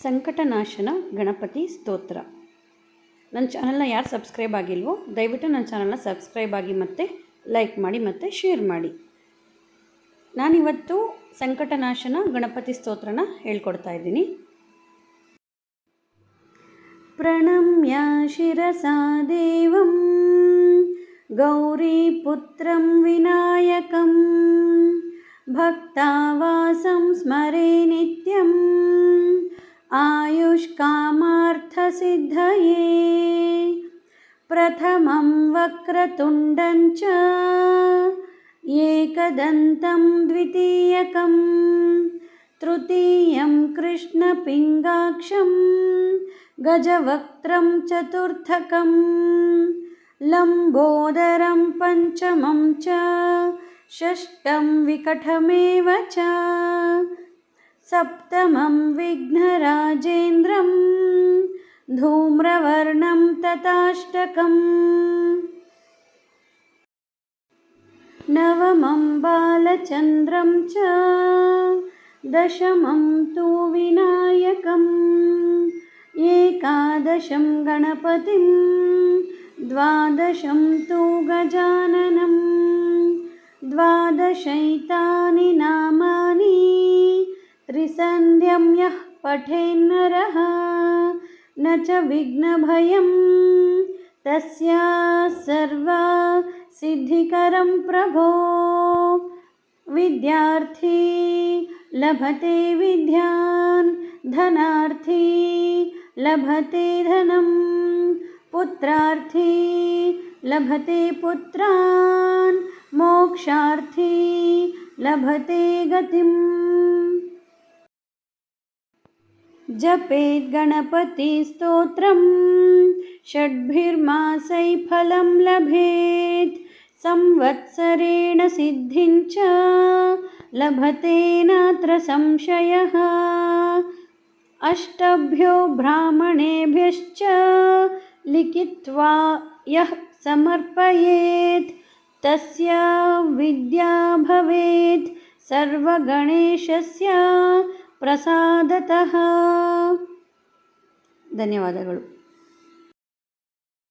ಸಂಕಟನಾಶನ ಗಣಪತಿ ಸ್ತೋತ್ರ. ನನ್ನ ಚಾನಲ್ನ ಯಾರು ಸಬ್ಸ್ಕ್ರೈಬ್ ಆಗಿಲ್ವೋ ದಯವಿಟ್ಟು ನನ್ನ ಚಾನಲ್ನ ಸಬ್ಸ್ಕ್ರೈಬ್ ಆಗಿ ಮತ್ತು ಲೈಕ್ ಮಾಡಿ ಮತ್ತು ಶೇರ್ ಮಾಡಿ. ನಾನಿವತ್ತು ಸಂಕಟನಾಶನ ಗಣಪತಿ ಸ್ತೋತ್ರನ ಹೇಳ್ಕೊಡ್ತಾ ಇದ್ದೀನಿ. ಪ್ರಣಮ್ಯ ಶಿರಸಾ ದೇವಂ ಗೌರೀಪುತ್ರಂ ವಿನಾಯಕಂ ಭಕ್ತಾವಾಸಂ ಸ್ಮರೇ ನಿತ್ಯಂ ಆಯುಷ್ಕಾಮಾರ್ಥಸಿದ್ಧಯೇ. ಪ್ರಥಮಂ ವಕ್ರತುಂಡಂ ಚ ಏಕದಂತಂ ದ್ವಿತೀಯಕಂ ತೃತೀಯಂ ಕೃಷ್ಣಪಿಂಗಾಕ್ಷಂ ಗಜವಕ್ತ್ರಂ ಚತುರ್ಥಕಂ ಲಂಬೋದರಂ ಪಂಚಮಂ ಚ ಷಷ್ಠಂ ವಿಕಟಮೇವ ಚ ಸಪ್ತಮಂ ವಿಘ್ನರಾಜೇಂದ್ರಂ ಧೂಮ್ರವರ್ಣಂ ತಥಾಷ್ಟಕಂ ನವಮಂ ಬಾಲಚಂದ್ರಂ ಚ ದಶಮಂ ತು ವಿನಾಯಕಂ ಏಕಾದಶಂ ಗಣಪತಿಂ ದ್ವಾದಶಂ ತು ಗಜಾನನಂ ದ್ವಾದಶೈತಾನಿ ನಾಮಾನಿ ತ್ರಿಸಂಧ್ಯಂ ಯಃ ಪಠೇನ್ನರಃ ನ ಚ ವಿಘ್ನಭಯಂ ತಸ್ಯ ಸರ್ವ ಸಿದ್ಧಿಕರಂ ಪ್ರಭೋ. ವಿದ್ಯಾರ್ಥಿ ಲಭತೆ ವಿದ್ಯಾನ್ ಧನಾರ್ಥಿ ಲಭತೆ ಧನಂ ಪುತ್ರಾರ್ಥಿ ಲಭತೆ ಪುತ್ರಾನ್ ಮೋಕ್ಷಾರ್ಥಿ ಲಭತೆ ಗತಿಂ. ಜಪೇತ್ ಗಣಪತಿ ಸ್ತೋತ್ರಂ ಷಡ್ಭಿರ್ಮಾಸೈ ಫಲಂ ಲಭೇತ್ ಸಂವತ್ಸರೇಣ ಸಿದ್ಧಿಂ ಚ ಲಭತೆ ನಾತ್ರ ಸಂಶಯಃ. ಅಷ್ಟಭ್ಯೋ ಬ್ರಾಹ್ಮಣೇಭ್ಯಶ್ಚ ಲಿಖಿತ್ವಾ ಯಃ ಸಮರ್ಪಯೇತ್ ತಸ್ಯ ವಿದ್ಯಾ ಭವೇತ್ ಸರ್ವಗಣೇಶಸ್ಯ ಪ್ರಸಾದತಃ. ಧನ್ಯವಾದಗಳು.